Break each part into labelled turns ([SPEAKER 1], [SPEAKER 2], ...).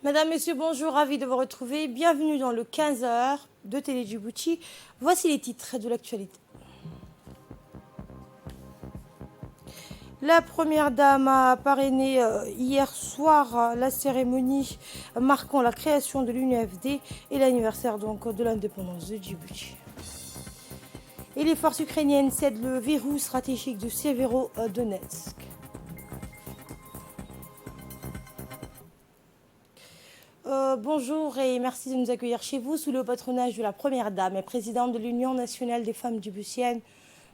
[SPEAKER 1] Madame, Messieurs, bonjour, ravi de vous retrouver. Bienvenue dans le 15 heures de Télé Djibouti. Voici les titres de l'actualité. La première dame a parrainé hier soir la cérémonie marquant la création de l'UNFD et l'anniversaire donc de l'indépendance de Djibouti. Et les forces ukrainiennes cèdent le verrou stratégique de Severodonetsk. Bonjour et merci de nous accueillir chez vous sous le patronage de la Première Dame et présidente de l'Union nationale des femmes djiboutiennes,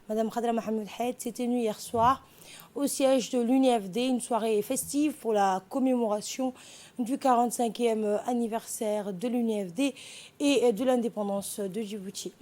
[SPEAKER 1] Madame Khadra Mohamed Haid, s'est tenue hier soir au siège de l'UNFD, une soirée festive pour la commémoration du 45e anniversaire de l'UNFD et de l'indépendance de Djibouti.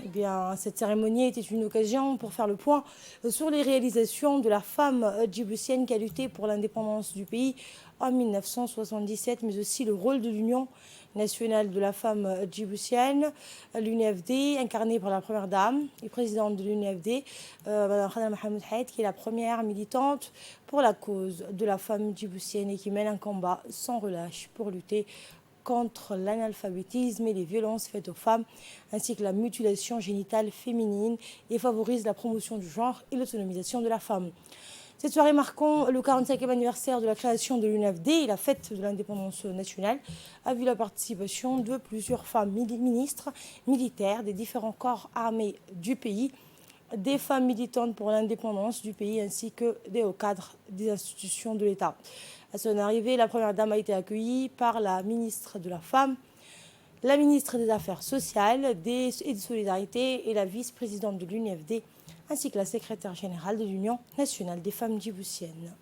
[SPEAKER 1] Eh bien, cette cérémonie était une occasion pour faire le point sur les réalisations de la femme djiboutienne qui a lutté pour l'indépendance du pays en 1977, mais aussi le rôle de l'Union nationale de la femme djiboutienne, l'UNFD, incarnée par la Première Dame et présidente de l'UNFD, Mme Khadra Mohamed Haid, qui est la première militante pour la cause de la femme djiboutienne et qui mène un combat sans relâche pour lutter contre l'analphabétisme et les violences faites aux femmes, ainsi que la mutilation génitale féminine et favorise la promotion du genre et l'autonomisation de la femme. Cette soirée marquant le 45e anniversaire de la création de l'UNFD et la fête de l'indépendance nationale a vu la participation de plusieurs femmes ministres, militaires des différents corps armés du pays, des femmes militantes pour l'indépendance du pays ainsi que des hauts cadres des institutions de l'État. À son arrivée, la Première Dame a été accueillie par la ministre de la Femme, la ministre des Affaires sociales et de Solidarité et la vice-présidente de l'UNFD, ainsi que la secrétaire générale de l'Union nationale des femmes djiboutiennes.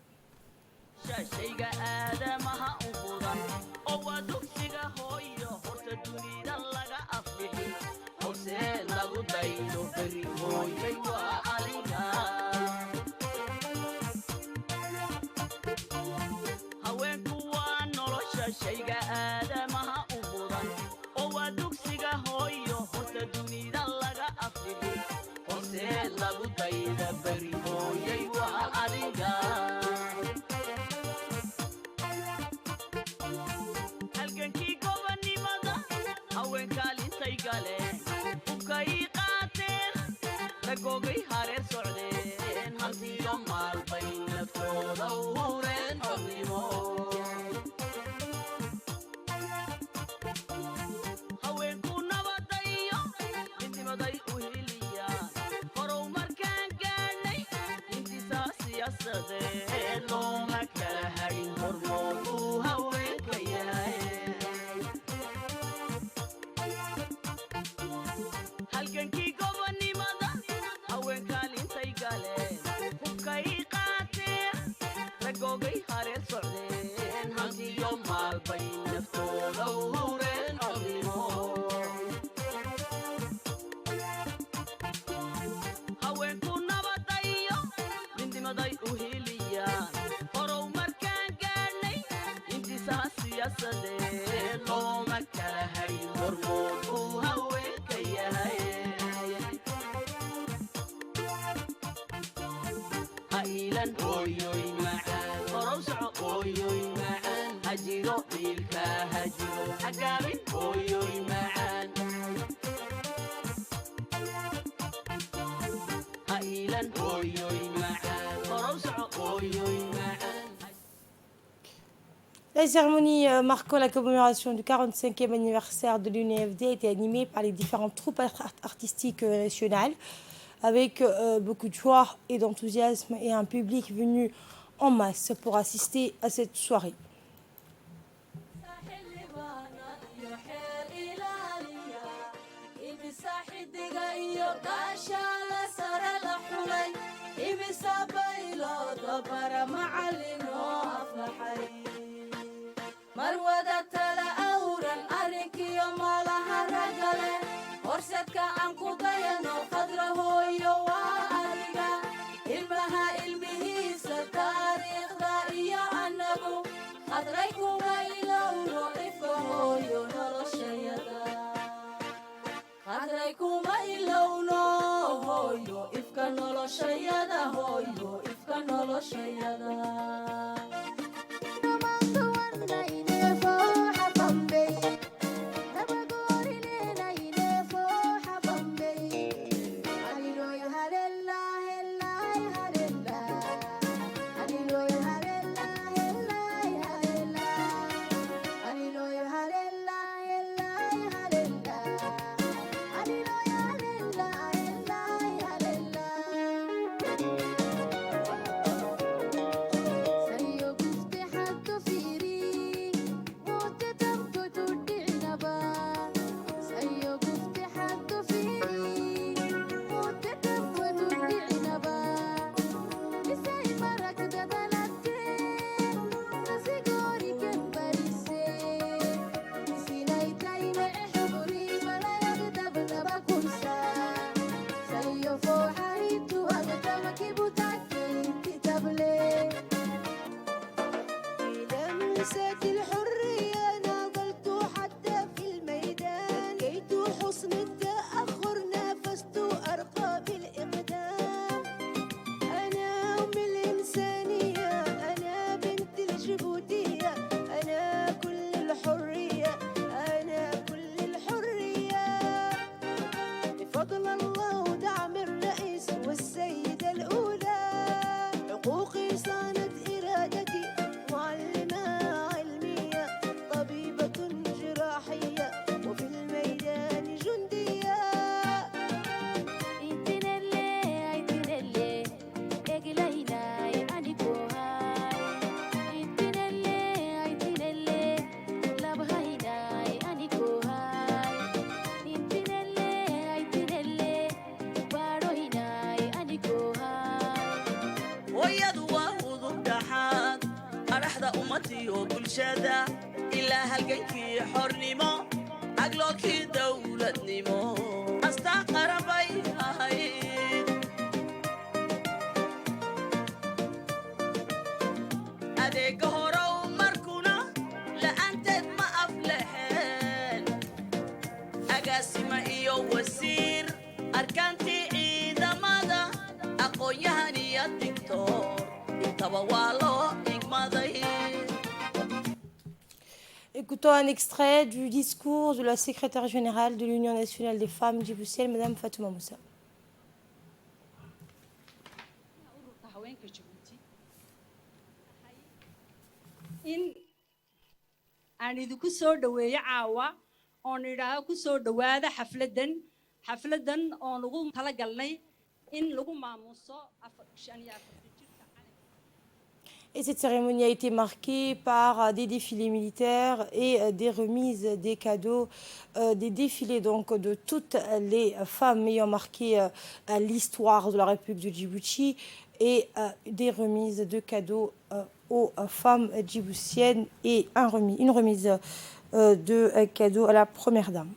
[SPEAKER 1] La cérémonie marquant la commémoration du 45e anniversaire de l'UNFD a été animée par les différentes troupes artistiques nationales, avec beaucoup de joie et d'enthousiasme et un public venu en masse pour assister à cette soirée.
[SPEAKER 2] marwada tala awran arrinkiyo malaha ragale horsadka aan ku dayano khadra hooyo waa aniga ilmaha ilmihiisa taariikhda iyo annagu khadray kuma ilowno ifka hooyo noloshayada khadray kuma ilowno hooyo ifka noloshayada hooyo ifka noloshayada hooyadu waa udub dhaxaad araxda ummadiyo bulshada ilaa halgankii xornimo aglookii dowladnimo astaan qarabay ahayd adeega horow markuna la'aanteed ma aflexeen agaasima iyo wasiir arkaantii ciidamada aqoon-yahan iyo digtoor intaba waa loo igmaday.
[SPEAKER 1] Écoutons un extrait du discours de la secrétaire générale de l'Union nationale des femmes djiboutiennes, Madame Fatouma Moussa.
[SPEAKER 3] in aan idinku soo dhaweeyo caawa oon idhaaho ku soo dhawaada xafladan oon ugu talagalnay in lagu maamuuso 45 jirka.
[SPEAKER 1] Et cette cérémonie a été marquée par des défilés militaires et des remises des cadeaux, des défilés donc de toutes les femmes ayant marqué l'histoire de la République de Djibouti et des remises de cadeaux aux femmes djiboutiennes et une remise de cadeaux à la première dame.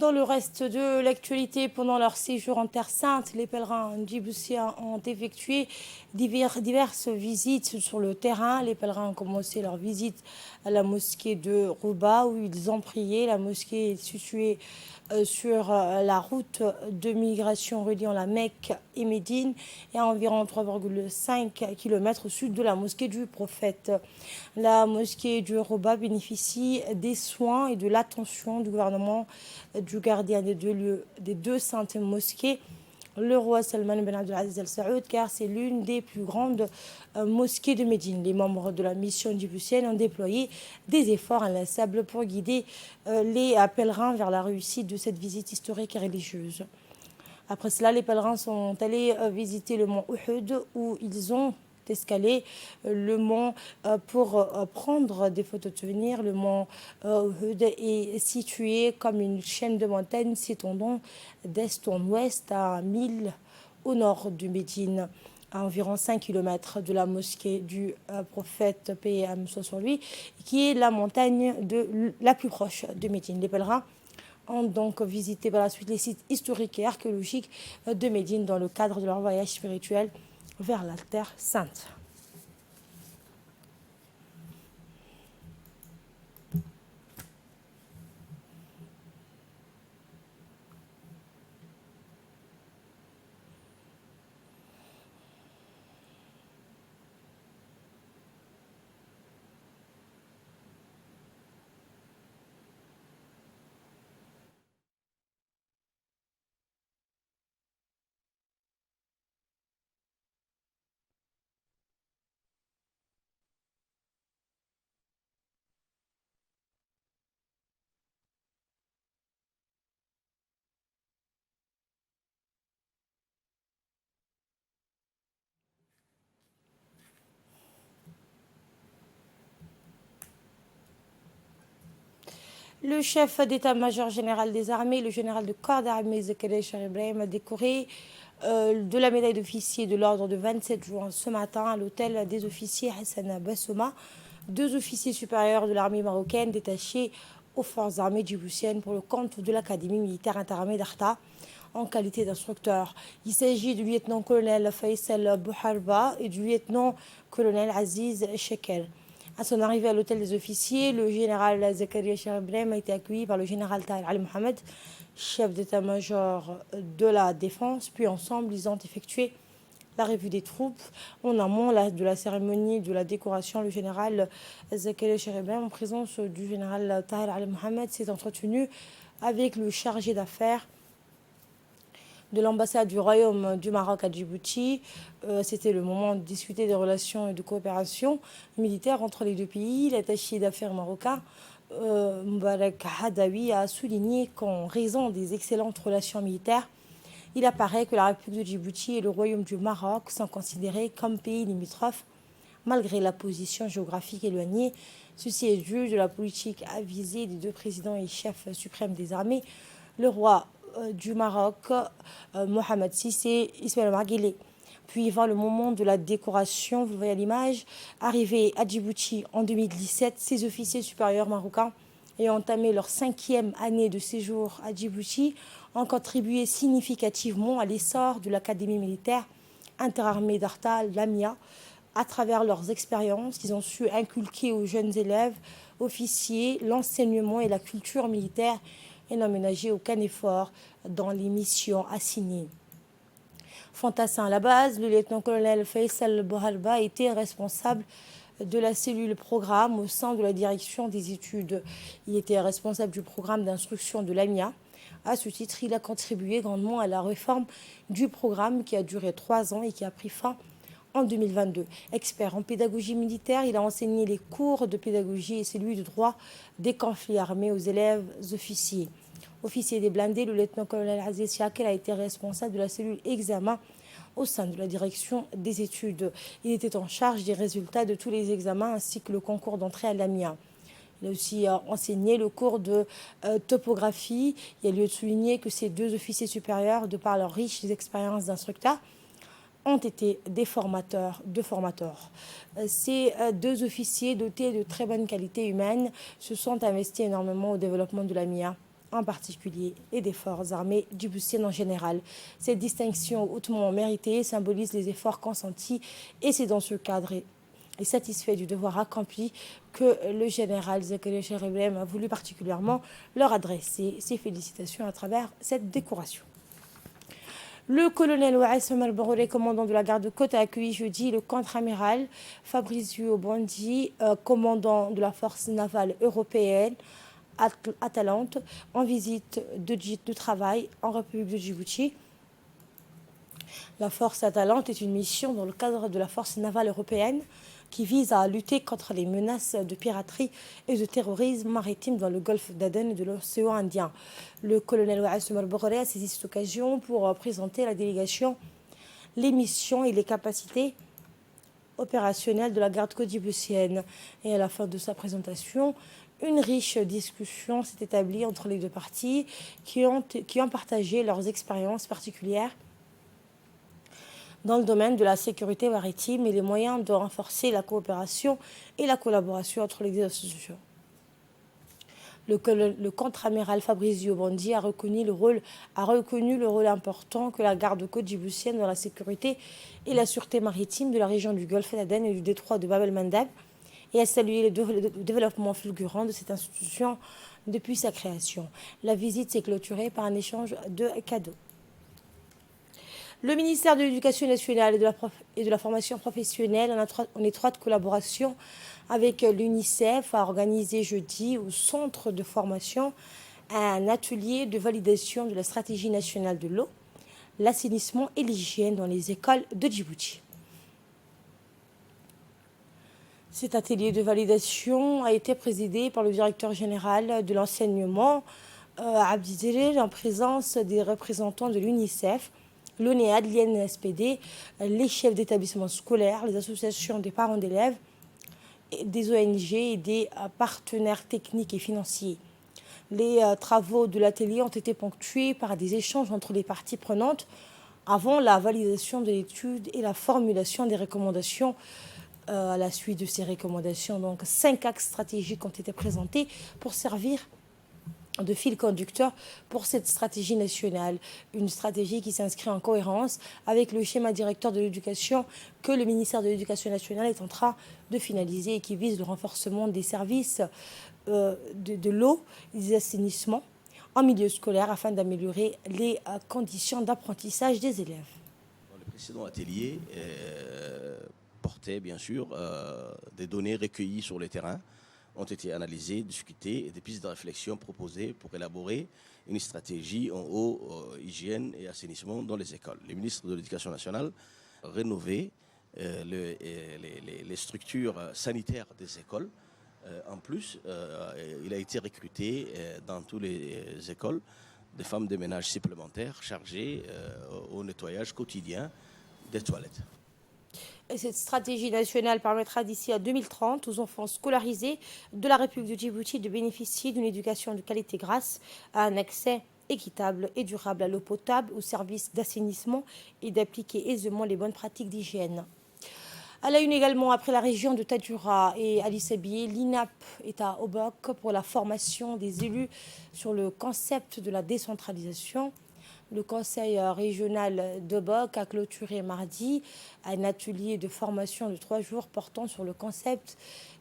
[SPEAKER 1] Dans le reste de l'actualité, pendant leur séjour en Terre Sainte, les pèlerins djiboutiens ont effectué diverses visites sur le terrain. Les pèlerins ont commencé leur visite à la mosquée de Rouba où ils ont prié. La mosquée est située sur la route de migration reliant la Mecque et Médine et à environ 3,5 km au sud de la mosquée du prophète. La mosquée du Rouba bénéficie des soins et de l'attention du gouvernement du gardien des deux lieux, des deux saintes mosquées, le roi Salman Ben Abdelaziz Al Saoud, car c'est l'une des plus grandes mosquées de Médine. Les membres de la mission djiboutienne ont déployé des efforts inlassables pour guider les pèlerins vers la réussite de cette visite historique et religieuse. Après cela, les pèlerins sont allés visiter le mont Uhud où ils ont escalé le mont pour prendre des photos de souvenirs. Le mont Uhud est situé comme une chaîne de montagnes s'étendant d'est en ouest à 1000 au nord de Médine, à environ 5 km de la mosquée du prophète, paix et âme soit sur lui, qui est la montagne la plus proche de Médine. Les pèlerins ont donc visité par la suite les sites historiques et archéologiques de Médine dans le cadre de leur voyage spirituel vers la Terre Sainte. Le chef d'état-major général des armées, le général de corps d'armée Zakaria Cherif Ibrahim, a décoré de la médaille d'officier de l'ordre de 27 juin ce matin à l'hôtel des officiers Hassan Bassouma, deux officiers supérieurs de l'armée marocaine détachés aux forces armées djiboutiennes pour le compte de l'Académie militaire interarmée d'Arta en qualité d'instructeur. Il s'agit du lieutenant-colonel Faisal Bouharba et du lieutenant-colonel Aziz Shekel. À son arrivée à l'hôtel des officiers, le général Zakaria Cherif Ibrahim a été accueilli par le général Tahir Ali Mohamed, chef d'état-major de la défense. Puis ensemble, ils ont effectué la revue des troupes. En amont de la cérémonie de la décoration, le général Zakaria Cherif Ibrahim, en présence du général Tahir Ali Mohamed, s'est entretenu avec le chargé d'affaires de l'ambassade du Royaume du Maroc à Djibouti. C'était le moment de discuter des relations et de coopération militaire entre les deux pays. L'attaché d'affaires marocain, Moubarak Hadawi, a souligné qu'en raison des excellentes relations militaires, il apparaît que la République de Djibouti et le Royaume du Maroc sont considérés comme pays limitrophes, malgré la position géographique éloignée. Ceci est dû de la politique avisée des deux présidents et chefs suprêmes des armées, le roi du Maroc, Mohamed VI et Ismaël Omar Guelleh. Puis vint le moment de la décoration, vous voyez à l'image, arrivé à Djibouti en 2017, ces officiers supérieurs marocains ayant entamé leur 5e année de séjour à Djibouti ont contribué significativement à l'essor de l'Académie militaire interarmée d'Arta, l'AMIA. À travers leurs expériences, ils ont su inculquer aux jeunes élèves, officiers, l'enseignement et la culture militaire et n'ont ménagé aucun effort dans les missions assignées. Fantassin à la base, le lieutenant-colonel Faisal Bouharba était responsable de la cellule programme au sein de la direction des études. Il était responsable du programme d'instruction de l'AMIA. À ce titre, il a contribué grandement à la réforme du programme qui a duré 3 ans et qui a pris fin en 2022. Expert en pédagogie militaire, il a enseigné les cours de pédagogie et celui de droit des conflits armés aux élèves officiers. Officier des blindés, le lieutenant-colonel Aziz Shekel a été responsable de la cellule examen au sein de la direction des études. Il était en charge des résultats de tous les examens ainsi que le concours d'entrée à l'AMIA. Il a aussi enseigné le cours de topographie. Il y a lieu de souligner que ces deux officiers supérieurs, de par leurs riches expériences d'instructeurs, ont été des formateurs de formateurs. Ces deux officiers dotés de très bonnes qualités humaines se sont investis énormément au développement de l'AMIA en particulier et des forces armées djiboutiennes en général. Cette distinction hautement méritée symbolise les efforts consentis et c'est dans ce cadre et satisfait du devoir accompli que le général Zakaria Cherébem a voulu particulièrement leur adresser ses félicitations à travers cette décoration. Le colonel Ouass Omar Borolé, commandant de la garde-côte, a accueilli jeudi le contre-amiral Fabrizio Bondi, commandant de la force navale européenne Atalante, en visite de travail en République de Djibouti. La force Atalante est une mission dans le cadre de la force navale européenne qui vise à lutter contre les menaces de piraterie et de terrorisme maritime dans le golfe d'Aden et de l'océan Indien. Le colonel Ouass Omar Borolé a saisi cette occasion pour présenter à la délégation les missions et les capacités opérationnelles de la garde-côte djiboutienne. Et à la fin de sa présentation, une riche discussion s'est établie entre les deux parties qui ont partagé leurs expériences particulières dans le domaine de la sécurité maritime et les moyens de renforcer la coopération et la collaboration entre les deux institutions. Le contre-amiral Fabrizio Bondi a reconnu le rôle important que la garde-côte djiboutienne dans la sécurité et la sûreté maritime de la région du Golfe d'Aden et du détroit de Bab el-Mandeb et a salué le développement fulgurant de cette institution depuis sa création. La visite s'est clôturée par un échange de cadeaux. Le ministère de l'Éducation nationale et de la formation professionnelle, en étroite collaboration avec l'UNICEF, a organisé jeudi au centre de formation un atelier de validation de la stratégie nationale de l'eau, l'assainissement et l'hygiène dans les écoles de Djibouti. Cet atelier de validation a été présidé par le directeur général de l'enseignement, Abdi Zélil, en présence des représentants de l'UNICEF, l'ONEAD, l'INSPD, les chefs d'établissement scolaires, les associations des parents d'élèves, des ONG et des partenaires techniques et financiers. Les travaux de l'atelier ont été ponctués par des échanges entre les parties prenantes avant la validation de l'étude et la formulation des recommandations. À la suite de ces recommandations, donc 5 axes stratégiques ont été présentés pour servir de fil conducteur pour cette stratégie nationale, une stratégie qui s'inscrit en cohérence avec le schéma directeur de l'éducation que le ministère de l'Éducation nationale est en train de finaliser et qui vise le renforcement des services de l'eau et des assainissements en milieu scolaire afin d'améliorer les conditions d'apprentissage des élèves.
[SPEAKER 4] Le précédent atelier portait bien sûr des données recueillies sur le terrain, ont été analysées, discutées et des pistes de réflexion proposées pour élaborer une stratégie en eau, hygiène et assainissement dans les écoles. Le ministre de l'Éducation nationale a rénové les structures sanitaires des écoles. En plus, il a été recruté dans toutes les écoles des femmes de ménage supplémentaires chargées au nettoyage quotidien des toilettes.
[SPEAKER 1] Et cette stratégie nationale permettra d'ici à 2030 aux enfants scolarisés de la République de Djibouti de bénéficier d'une éducation de qualité grâce à un accès équitable et durable à l'eau potable, aux services d'assainissement et d'appliquer aisément les bonnes pratiques d'hygiène. À la une également, après la région de Tadjoura et Ali Sabié, l'INAP est à Obok pour la formation des élus sur le concept de la décentralisation. Le conseil régional d'Obok a clôturé mardi un atelier de formation de 3 jours portant sur le concept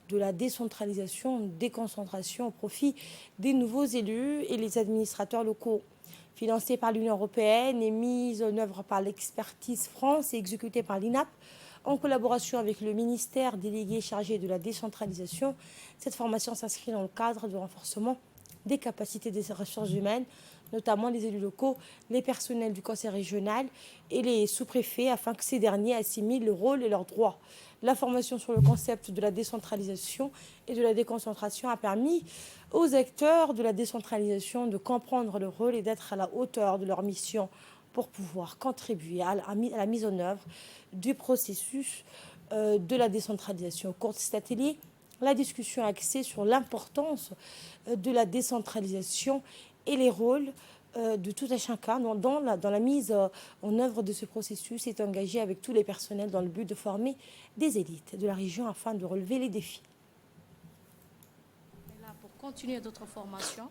[SPEAKER 1] de la décentralisation, déconcentration au profit des nouveaux élus et les administrateurs locaux. Financé par l'Union européenne et mis en œuvre par l'Expertise France et exécuté par l'INAP, en collaboration avec le ministère délégué chargé de la décentralisation, cette formation s'inscrit dans le cadre du renforcement des capacités des ressources humaines, notamment les élus locaux, les personnels du conseil régional et les sous-préfets, afin que ces derniers assimilent le rôle et leurs droits. La formation sur le concept de la décentralisation et de la déconcentration a permis aux acteurs de la décentralisation de comprendre leur rôle et d'être à la hauteur de leur mission pour pouvoir contribuer à la mise en œuvre du processus de la décentralisation. Au cours de cet atelier, la discussion axée sur l'importance de la décentralisation et les rôles de tout un chacun dans la mise en œuvre de ce processus est engagée avec tous les personnels dans le but de former des élites de la région afin de relever les défis.
[SPEAKER 5] Là pour continuer notre formation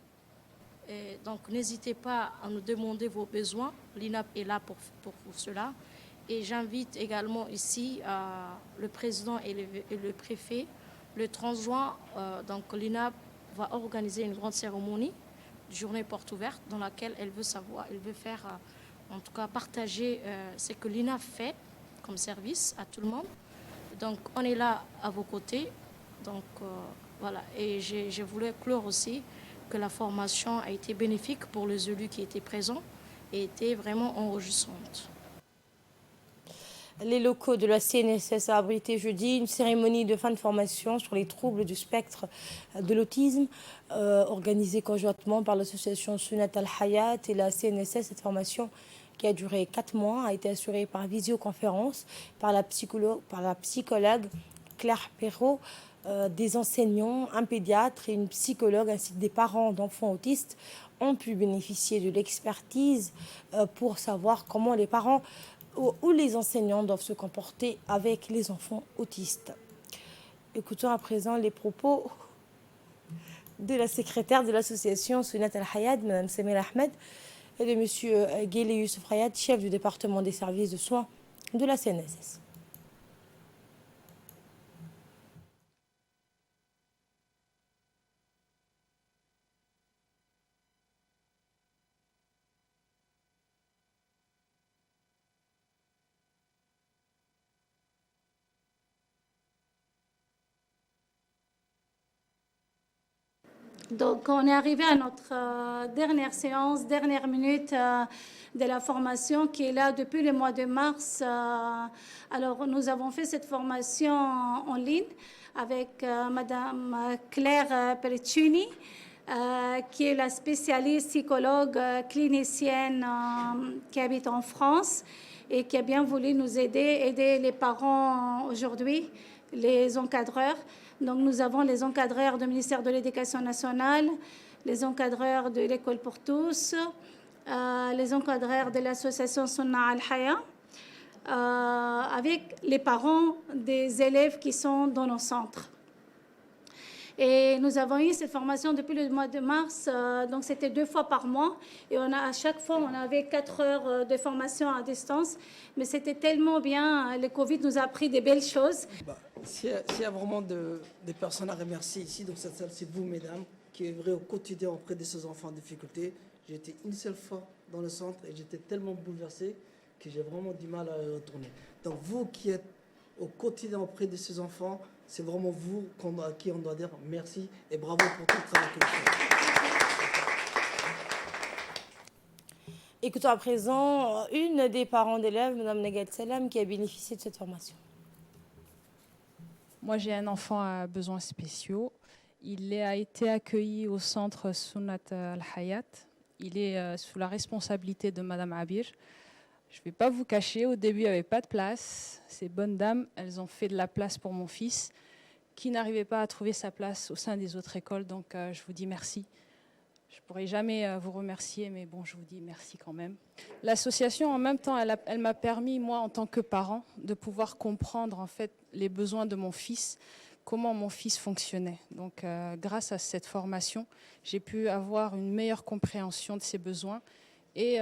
[SPEAKER 5] Et donc, n'hésitez pas à nous demander vos besoins. L'INAP est là pour cela. Et j'invite également ici le président et le préfet. Le 30 juin, donc l'INAP va organiser une grande cérémonie, journée porte ouverte, dans laquelle elle veut faire, en tout cas, partager ce que l'INAP fait comme service à tout le monde. Donc, on est là à vos côtés. Donc, voilà. Et je voulais clore aussi que la formation a été bénéfique pour les élus qui étaient présents et était vraiment enrichissante.
[SPEAKER 1] Les locaux de la CNSS a abrité jeudi une cérémonie de fin de formation sur les troubles du spectre de l'autisme organisée conjointement par l'association Sunat Al-Hayat et la CNSS. Cette formation qui a duré 4 mois a été assurée par visioconférence par la psychologue Claire Perrault, des enseignants, un pédiatre et une psychologue ainsi que des parents d'enfants autistes ont pu bénéficier de l'expertise pour savoir comment les parents où les enseignants doivent se comporter avec les enfants autistes. Écoutons à présent les propos de la secrétaire de l'association Sunat Al-Hayat, Mme Samir Ahmed, et de M. Guélé Youssef Rayat, chef du département des services de soins de la CNSS.
[SPEAKER 6] Donc, on est arrivé à notre dernière séance, dernière minute de la formation qui est là depuis le mois de mars. Alors, nous avons fait cette formation en ligne avec Madame Claire Pericini, qui est la spécialiste psychologue clinicienne qui habite en France et qui a bien voulu nous aider les parents aujourd'hui, les encadreurs. Donc, nous avons les encadreurs du ministère de l'Éducation nationale, les encadreurs de l'École pour tous, les encadreurs de l'association Sunna Al-Haya, avec les parents des élèves qui sont dans nos centres. Et nous avons eu cette formation depuis le mois de mars, donc c'était 2 fois par mois. Et à chaque fois, on avait 4 heures de formation à distance. Mais c'était tellement bien, le Covid nous a appris des belles choses.
[SPEAKER 7] S'il y a vraiment des personnes à remercier ici, dans cette salle, c'est vous, mesdames, qui œuvrez au quotidien auprès de ces enfants en difficulté. J'ai été une seule fois dans le centre et j'étais tellement bouleversé que j'ai vraiment du mal à retourner. Donc vous qui êtes au quotidien auprès de ces enfants, c'est vraiment vous à qui on doit dire merci et bravo pour tout le travail que vous faites.
[SPEAKER 1] Écoutons à présent une des parents d'élèves, Mme Nagat Salam, qui a bénéficié de cette formation.
[SPEAKER 8] Moi, j'ai un enfant à besoins spéciaux. Il a été accueilli au centre Sunat Al-Hayat. Il est sous la responsabilité de Mme Abir. Je ne vais pas vous cacher, au début, il n'y avait pas de place. Ces bonnes dames, elles ont fait de la place pour mon fils, qui n'arrivait pas à trouver sa place au sein des autres écoles. Donc, je vous dis merci. Je ne pourrai jamais vous remercier, mais bon, je vous dis merci quand même. L'association, en même temps, elle m'a permis, moi, en tant que parent, de pouvoir comprendre, en fait, les besoins de mon fils, comment mon fils fonctionnait. Donc, grâce à cette formation, j'ai pu avoir une meilleure compréhension de ses besoins. Et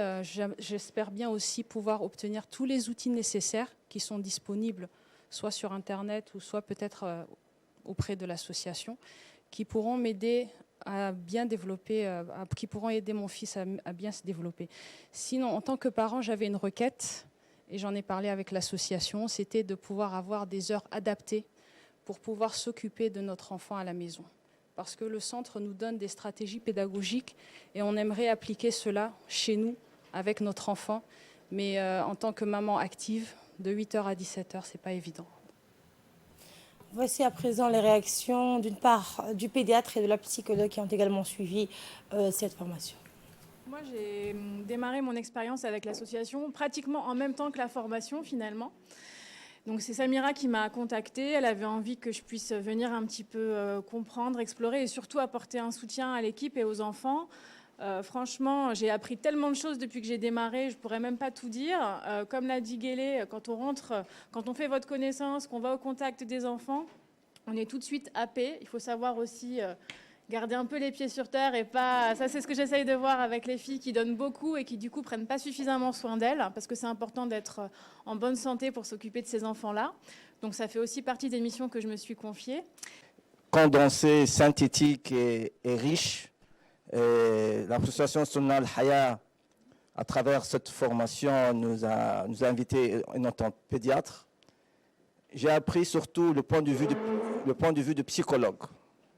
[SPEAKER 8] j'espère bien aussi pouvoir obtenir tous les outils nécessaires qui sont disponibles, soit sur Internet ou soit peut-être auprès de l'association, qui pourront m'aider à bien développer, qui pourront aider mon fils à bien se développer. Sinon, en tant que parent, j'avais une requête, et j'en ai parlé avec l'association, c'était de pouvoir avoir des heures adaptées pour pouvoir s'occuper de notre enfant à la maison. Parce que le centre nous donne des stratégies pédagogiques et on aimerait appliquer cela chez nous avec notre enfant. Mais en tant que maman active, de 8h à 17h, ce n'est pas évident.
[SPEAKER 1] Voici à présent les réactions d'une part du pédiatre et de la psychologue qui ont également suivi cette formation.
[SPEAKER 9] Moi, j'ai démarré mon expérience avec l'association pratiquement en même temps que la formation finalement. Donc c'est Samira qui m'a contactée, elle avait envie que je puisse venir un petit peu comprendre, explorer et surtout apporter un soutien à l'équipe et aux enfants. Franchement, j'ai appris tellement de choses depuis que j'ai démarré, je ne pourrais même pas tout dire. Comme l'a dit Guélé, quand on fait votre connaissance, qu'on va au contact des enfants, on est tout de suite happé. Il faut savoir aussi garder un peu les pieds sur terre et pas... Ça, c'est ce que j'essaye de voir avec les filles qui donnent beaucoup et qui, du coup, prennent pas suffisamment soin d'elles, parce que c'est important d'être en bonne santé pour s'occuper de ces enfants-là. Donc, ça fait aussi partie des missions que je me suis confiée.
[SPEAKER 10] Condensé, synthétique et riche. L'association Sunna Al-Haya, à travers cette formation, nous a invité notre pédiatre. J'ai appris surtout le point de vue de psychologue.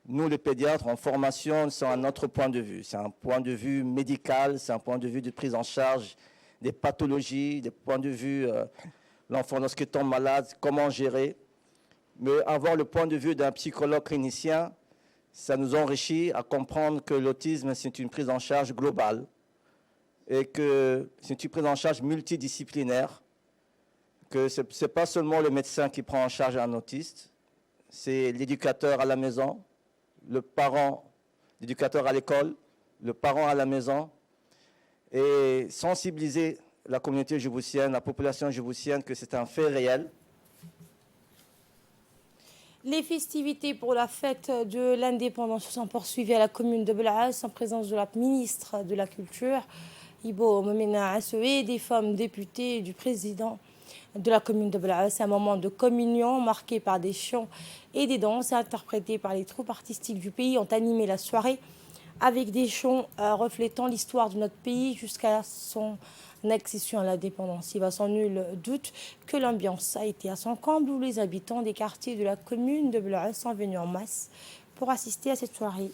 [SPEAKER 10] Nous, les pédiatres, en formation, c'est un autre point de vue. C'est un point de vue médical, c'est un point de vue de prise en charge des pathologies, des points de vue l'enfant lorsqu'il tombe malade, comment gérer. Mais avoir le point de vue d'un psychologue clinicien, ça nous enrichit à comprendre que l'autisme, c'est une prise en charge globale et que c'est une prise en charge multidisciplinaire, que ce n'est pas seulement le médecin qui prend en charge un autiste, c'est l'éducateur à la maison, le parent, l'éducateur à l'école, le parent à la maison, et sensibiliser la communauté djiboutienne, la population djiboutienne, que c'est un fait réel.
[SPEAKER 1] Les festivités pour la fête de l'indépendance sont poursuivies à la commune de Bel'Ass en présence de la ministre de la Culture, Ibo Momena Assoé, des femmes députées et du président de la commune de Bel'Ass. Un moment de communion marqué par des chants et des danses interprétées par les troupes artistiques du pays ont animé la soirée avec des chants reflétant l'histoire de notre pays jusqu'à son accession à l'indépendance. Il va sans nul doute que l'ambiance a été à son comble où les habitants des quartiers de la commune de Bel'Ass sont venus en masse pour assister à cette soirée.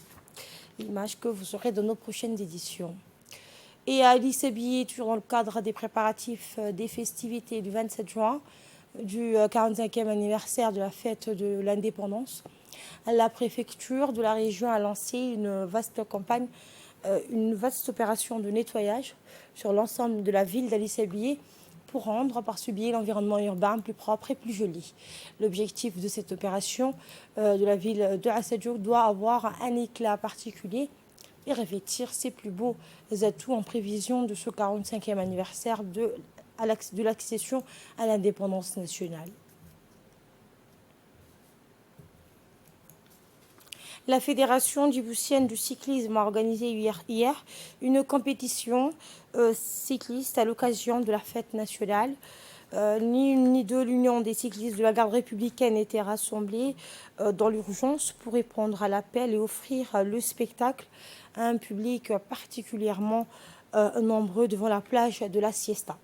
[SPEAKER 1] Image que vous aurez dans nos prochaines éditions. Et à Lissabié, toujours dans le cadre des préparatifs des festivités du 27 juin, du 45e anniversaire de la fête de l'indépendance, la préfecture de la région a lancé une vaste campagne, une vaste opération de nettoyage sur l'ensemble de la ville d'Alissabié pour rendre par ce biais l'environnement urbain plus propre et plus joli. L'objectif de cette opération de la ville de Assadjouk doit avoir un éclat particulier et revêtir ses plus beaux atouts en prévision de ce 45e anniversaire de l'accession à l'indépendance nationale. La Fédération djiboutienne du cyclisme a organisé hier une compétition cycliste à l'occasion de la fête nationale. Ni une ni deux, l'Union des cyclistes de la garde républicaine étaient rassemblés dans l'urgence pour répondre à l'appel et offrir le spectacle à un public particulièrement nombreux devant la plage de la Siesta.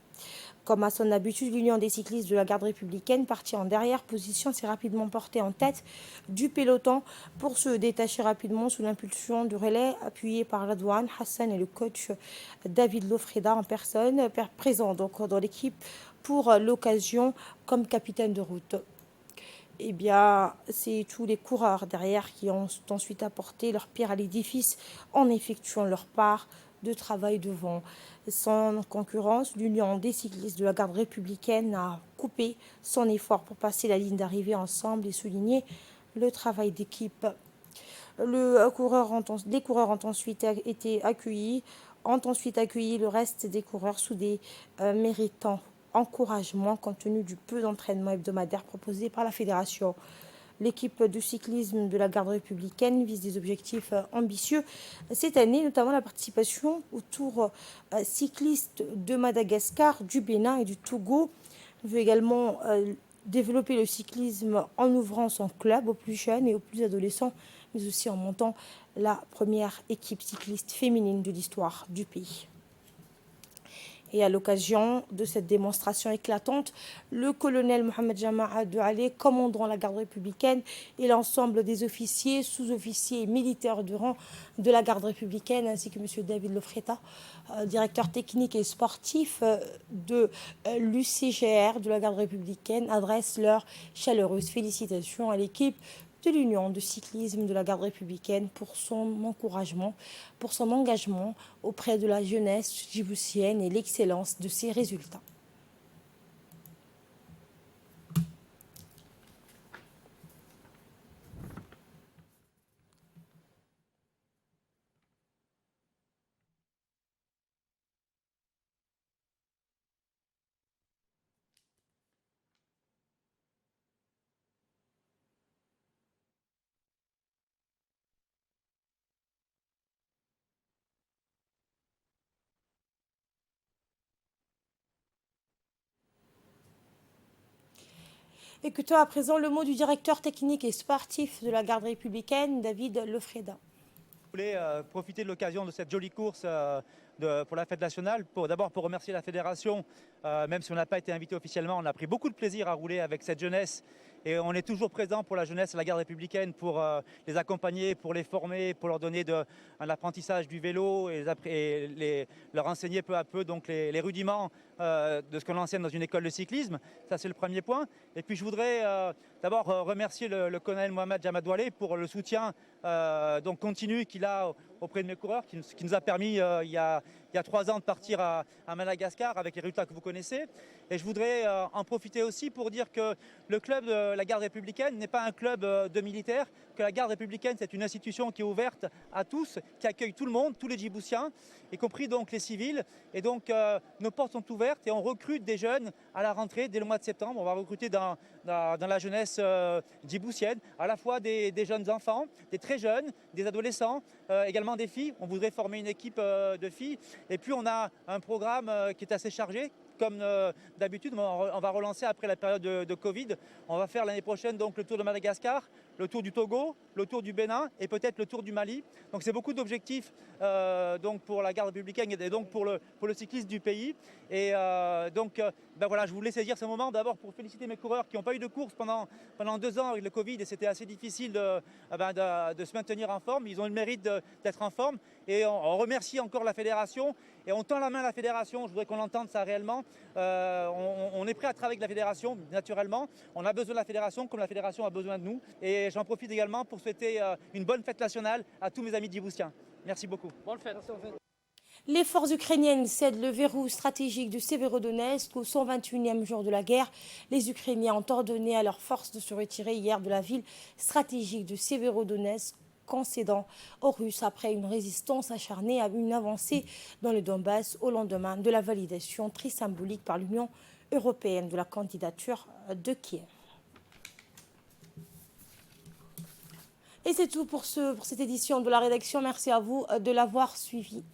[SPEAKER 1] Comme à son habitude, l'Union des cyclistes de la garde républicaine, partie en dernière position, s'est rapidement portée en tête du peloton pour se détacher rapidement sous l'impulsion du relais appuyé par Radouane Hassan et le coach David Lofreda en personne, présent donc dans l'équipe pour l'occasion comme capitaine de route. Eh bien, c'est tous les coureurs derrière qui ont ensuite apporté leur pierre à l'édifice en effectuant leur part de travail devant. Sans concurrence, l'Union des cyclistes de la garde républicaine a coupé son effort pour passer la ligne d'arrivée ensemble et souligner le travail d'équipe. Les coureurs ont ensuite accueilli le reste des coureurs sous des méritants encouragements compte tenu du peu d'entraînement hebdomadaire proposé par la fédération. L'équipe de cyclisme de la garde républicaine vise des objectifs ambitieux cette année, notamment la participation au Tour cycliste de Madagascar, du Bénin et du Togo. Elle veut également développer le cyclisme en ouvrant son club aux plus jeunes et aux plus adolescents, mais aussi en montant la première équipe cycliste féminine de l'histoire du pays. Et à l'occasion de cette démonstration éclatante, le colonel Mohamed Jama'a Doualé, commandant la garde républicaine, et l'ensemble des officiers, sous-officiers et militaires de rang de la garde républicaine, ainsi que M. David Lofreda, directeur technique et sportif de l'UCGR de la garde républicaine, adressent leurs chaleureuses félicitations à l'équipe de l'Union de cyclisme de la garde républicaine pour son encouragement, pour son engagement auprès de la jeunesse djiboutienne et l'excellence de ses résultats. Écoutons à présent le mot du directeur technique et sportif de la garde républicaine, David Lefreda.
[SPEAKER 11] Je voulais profiter de l'occasion de cette jolie course pour la fête nationale, d'abord pour remercier la fédération, même si on n'a pas été invité officiellement, on a pris beaucoup de plaisir à rouler avec cette jeunesse et on est toujours présent pour la jeunesse à la garde républicaine pour les accompagner, pour les former, pour leur donner un apprentissage du vélo et leur enseigner peu à peu donc les rudiments de ce qu'on enseigne dans une école de cyclisme. Ça c'est le premier point. Et puis je voudrais d'abord remercier le colonel Mohamed Jamadoualé pour le soutien donc continu qu'il a auprès de mes coureurs, qui nous a permis il y a 3 ans de partir à Madagascar avec les résultats que vous connaissez. Et je voudrais en profiter aussi pour dire que le club de la garde républicaine n'est pas un club de militaires, que la garde républicaine c'est une institution qui est ouverte à tous, qui accueille tout le monde, tous les Djiboutiens, y compris donc les civils. Et donc nos portes sont ouvertes et on recrute des jeunes à la rentrée dès le mois de septembre. On va recruter dans la jeunesse djiboutienne, à la fois des jeunes enfants, des très jeunes, des adolescents, également des filles. On voudrait former une équipe de filles. Et puis on a un programme qui est assez chargé. Comme d'habitude, on va relancer après la période de Covid. On va faire l'année prochaine donc le tour de Madagascar, le tour du Togo, le tour du Bénin et peut-être le tour du Mali. Donc c'est beaucoup d'objectifs donc pour la garde républicaine et donc pour le cyclisme du pays. Et ben voilà, je voulais saisir ce moment d'abord pour féliciter mes coureurs qui n'ont pas eu de course pendant 2 ans avec le Covid et c'était assez difficile de se maintenir en forme. Ils ont le mérite d'être en forme et on remercie encore la fédération et on tend la main à la fédération. Je voudrais qu'on entende ça réellement. On est prêt à travailler avec la fédération, naturellement. On a besoin de la fédération comme la fédération a besoin de nous. Et j'en profite également pour souhaiter une bonne fête nationale à tous mes amis djiboutiens. Merci beaucoup. Bonne fête.
[SPEAKER 1] Les forces ukrainiennes cèdent le verrou stratégique de Severodonetsk au 121e jour de la guerre. Les Ukrainiens ont ordonné à leurs forces de se retirer hier de la ville stratégique de Severodonetsk, concédant aux Russes après une résistance acharnée à une avancée dans le Donbass au lendemain de la validation très symbolique par l'Union européenne de la candidature de Kiev. Et c'est tout pour cette édition de la rédaction. Merci à vous de l'avoir suivi.